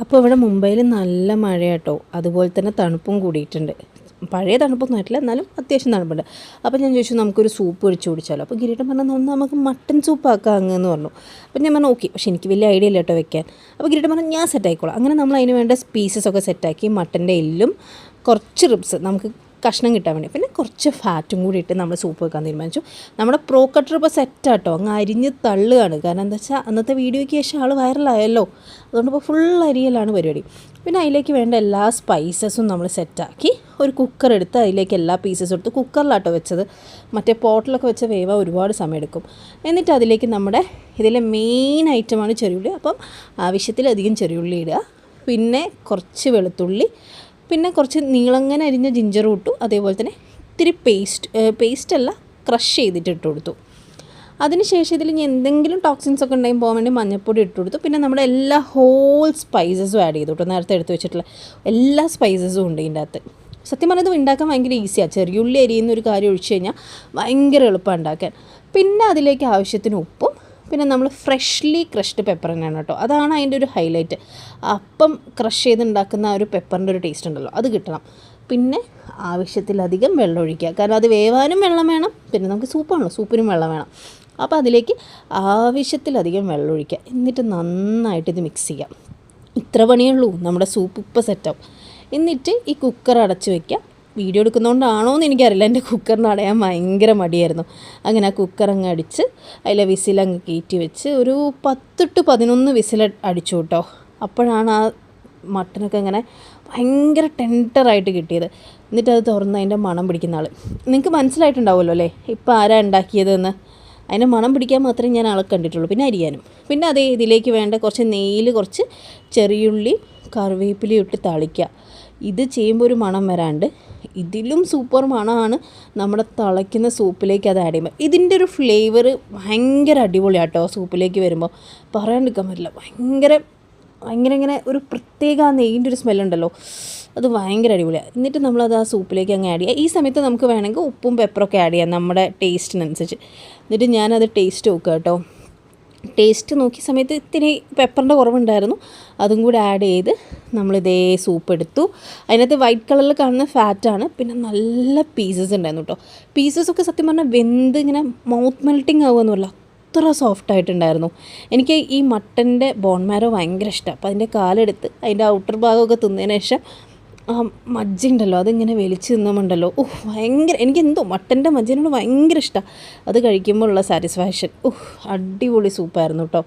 അപ്പോൾ ഇവിടെ മുംബൈയിൽ നല്ല മഴയാട്ടോ, അതുപോലെ തന്നെ തണുപ്പും കൂടിയിട്ടുണ്ട്. പഴയ തണുപ്പൊന്നും ആയിട്ടില്ല, എന്നാലും അത്യാവശ്യം തണുപ്പുണ്ട്. അപ്പോൾ ഞാൻ ചോദിച്ചു നമുക്കൊരു സൂപ്പ് ഒഴിച്ച് കുടിച്ചാലോ. അപ്പോൾ ഗിരീട്ടൻ പറഞ്ഞു നമുക്ക് മട്ടൻ സൂപ്പ് ആക്കാം അങ്ങെന്ന് പറഞ്ഞു. അപ്പോൾ ഞാൻ പറഞ്ഞു ഓക്കെ, പക്ഷേ എനിക്ക് വലിയ ഐഡിയ ഇല്ല കേട്ടോ വെക്കാൻ. അപ്പോൾ ഗിരീട്ടൻ പറഞ്ഞു ഞാൻ സെറ്റായിക്കോളാം. അങ്ങനെ നമ്മൾ അതിന് വേണ്ട പീസസൊക്കെ സെറ്റാക്കി മട്ടൻ്റെ എല്ലും കുറച്ച് റിബ്സ് നമുക്ക് കഷ്ണം കിട്ടാൻ വേണ്ടി, പിന്നെ കുറച്ച് ഫാറ്റും കൂടി ഇട്ട് നമ്മൾ സൂപ്പ് വെക്കാൻ തീരുമാനിച്ചു. നമ്മുടെ പ്രോ കട്ടർ ഇപ്പോൾ സെറ്റാട്ടോ, അങ്ങ് അരിഞ്ഞ് തള്ളുകയാണ്. കാരണം എന്താ വെച്ചാൽ അന്നത്തെ വീഡിയോയ്ക്ക് ശേഷം ആൾ വൈറലായല്ലോ, അതുകൊണ്ട് ഇപ്പോൾ ഫുൾ അരിയലാണ് പരിപാടി. പിന്നെ അതിലേക്ക് വേണ്ട എല്ലാ സ്പൈസസും നമ്മൾ സെറ്റാക്കി ഒരു കുക്കർ എടുത്ത് അതിലേക്ക് എല്ലാ പീസസും എടുത്ത് കുക്കറിലാട്ടോ വെച്ചത്. മറ്റേ പോട്ടിലൊക്കെ വെച്ച വേവാൻ ഒരുപാട് സമയമെടുക്കും. എന്നിട്ട് അതിലേക്ക് നമ്മുടെ ഇതിലെ മെയിൻ ഐറ്റമാണ് ചെറിയുള്ളി. അപ്പം ആവശ്യത്തിലധികം ചെറിയുള്ളി ഇടുക, പിന്നെ കുറച്ച് വെളുത്തുള്ളി, പിന്നെ കുറച്ച് നീളങ്ങനെ അരിഞ്ഞ ജിഞ്ചർ ഇട്ടു. അതേപോലെ തന്നെ ഇത്തിരി പേസ്റ്റല്ല ക്രഷ് ചെയ്തിട്ട് ഇട്ട് കൊടുത്തു. അതിനുശേഷം ഇതിൽ ഇനി എന്തെങ്കിലും ടോക്സിൻസ് ഒക്കെ ഉണ്ടെങ്കിൽ പോകാൻ വേണ്ടി മഞ്ഞൾപ്പൊടി ഇട്ട് കൊടുത്തു. പിന്നെ നമ്മുടെ എല്ലാ ഹോൾ സ്പൈസസും ആഡ് ചെയ്തു കേട്ടോ, നേരത്തെ എടുത്ത് വെച്ചിട്ടുള്ള എല്ലാ സ്പൈസസും ഉണ്ട് ഇതിൻ്റെ അകത്ത്. സത്യം പറഞ്ഞത് ഉണ്ടാക്കാൻ ഭയങ്കര ഈസിയാണ്. ചെറിയുള്ളി അരിയുന്ന ഒരു കാര്യം ഒഴിച്ച് കഴിഞ്ഞാൽ ഭയങ്കര എളുപ്പമാണ് ഉണ്ടാക്കാൻ. പിന്നെ അതിലേക്ക് ആവശ്യത്തിന് ഉപ്പും, പിന്നെ നമ്മൾ ഫ്രഷ്ലി ക്രഷ്ഡ് പെപ്പർ തന്നെയാണ് കേട്ടോ, അതാണ് അതിൻ്റെ ഒരു ഹൈലൈറ്റ്. അപ്പം ക്രഷ് ചെയ്തുണ്ടാക്കുന്ന ആ ഒരു പെപ്പറിൻ്റെ ഒരു ടേസ്റ്റ് ഉണ്ടല്ലോ, അത് കിട്ടണം. പിന്നെ ആവശ്യത്തിലധികം വെള്ളം ഒഴിക്കുക, കാരണം അത് വേവാനും വെള്ളം വേണം, പിന്നെ നമുക്ക് സൂപ്പാണല്ലോ, സൂപ്പിനും വെള്ളം വേണം. അപ്പോൾ അതിലേക്ക് ആവശ്യത്തിലധികം വെള്ളം ഒഴിക്കുക, എന്നിട്ട് നന്നായിട്ട് ഇത് മിക്സ് ചെയ്യാം. ഇത്ര പണിയുള്ളൂ, നമ്മുടെ സൂപ്പ് ഇപ്പോൾ സെറ്റാവും. എന്നിട്ട് ഈ കുക്കർ അടച്ച് വയ്ക്കുക. വീഡിയോ എടുക്കുന്നതുകൊണ്ടാണോ എന്ന് എനിക്കറിയില്ല, എൻ്റെ കുക്കറിന് അടയാൻ ഭയങ്കര മടിയായിരുന്നു. അങ്ങനെ ആ കുക്കർ അങ്ങ് അടിച്ച് അതിലെ വിസിലങ്ങ് കയറ്റി വെച്ച് ഒരു 10 to 11 വിസിൽ അടിച്ചു കേട്ടോ. അപ്പോഴാണ് ആ മട്ടനൊക്കെ ഇങ്ങനെ ഭയങ്കര ടെൻഡറായിട്ട് കിട്ടിയത്. എന്നിട്ട് അത് തുറന്ന് അതിൻ്റെ മണം പിടിക്കുന്ന ആൾ നിങ്ങൾക്ക് മനസ്സിലായിട്ടുണ്ടാവുമല്ലോ അല്ലേ, ഇപ്പോൾ ആരാ ഉണ്ടാക്കിയതെന്ന്. അതിൻ്റെ മണം പിടിക്കാൻ മാത്രമേ ഞാൻ ആളെ കണ്ടിട്ടുള്ളൂ, പിന്നെ അരിയാനും. പിന്നെ അതേ ഇതിലേക്ക് വേണ്ട കുറച്ച് നെയ്യിൽ കുറച്ച് ചെറിയുള്ളി കറിവേപ്പിലയും ഇട്ട് തളിക്കുക. ഇത് ചെയ്യുമ്പോൾ ഒരു മണം വരാണ്ട് ഇതിലും സൂപ്പർ മണമാണ് നമ്മുടെ തിളയ്ക്കുന്ന സൂപ്പിലേക്ക് അത് ആഡ് ചെയ്യുമ്പോൾ. ഇതിൻ്റെ ഒരു ഫ്ലേവർ ഭയങ്കര അടിപൊളിയാണ് കേട്ടോ, സൂപ്പിലേക്ക് വരുമ്പോൾ പറയാണ്ടിരിക്കാൻ പറ്റില്ല. ഭയങ്കര ഇങ്ങനെ ഒരു പ്രത്യേക ആ നെയ്യിൻ്റെ ഒരു സ്മെല്ലുണ്ടല്ലോ, അത് ഭയങ്കര അടിപൊളിയാണ്. എന്നിട്ട് നമ്മളത് ആ സൂപ്പിലേക്ക് അങ്ങ് ആഡ് ചെയ്യുക. ഈ സമയത്ത് നമുക്ക് വേണമെങ്കിൽ ഉപ്പും പെപ്പറൊക്കെ ആഡ് ചെയ്യാം നമ്മുടെ ടേസ്റ്റിനനുസരിച്ച്. എന്നിട്ട് ഞാനത് ടേസ്റ്റ് നോക്കുക കേട്ടോ. ടേസ്റ്റ് നോക്കിയ സമയത്ത് ഇത്തിരി പെപ്പറിൻ്റെ കുറവുണ്ടായിരുന്നു, അതും കൂടി ആഡ് ചെയ്ത് നമ്മളിതേ സൂപ്പ് എടുത്തു. അതിനകത്ത് വൈറ്റ് കളറിൽ കാണുന്ന ഫാറ്റാണ്. പിന്നെ നല്ല പീസസ് ഉണ്ടായിരുന്നു കേട്ടോ. പീസസൊക്കെ സത്യം പറഞ്ഞാൽ വെന്ത് ഇങ്ങനെ മൗത്ത് മെൽറ്റിങ് ആവുമെന്നല്ല, അത്ര സോഫ്റ്റായിട്ടുണ്ടായിരുന്നു. എനിക്ക് ഈ മട്ടൻ്റെ ബോൺമാരോ ഭയങ്കര ഇഷ്ടമാണ്. അപ്പോൾ അതിൻ്റെ കാലെടുത്ത് അതിൻ്റെ ഔട്ടർ ഭാഗമൊക്കെ തിന്നതിന് ശേഷം ആ മജ്ജ ഉണ്ടല്ലോ, അതിങ്ങനെ വലിച്ച് തിന്നുമുണ്ടല്ലോ, ഭയങ്കര എനിക്കെന്തോ മട്ടൻ്റെ മജ്ജനോട് ഭയങ്കര ഇഷ്ടമാണ്. അത് കഴിക്കുമ്പോൾ ഉള്ള സാറ്റിസ്ഫാക്ഷൻ, അടിപൊളി സൂപ്പായിരുന്നു കേട്ടോ.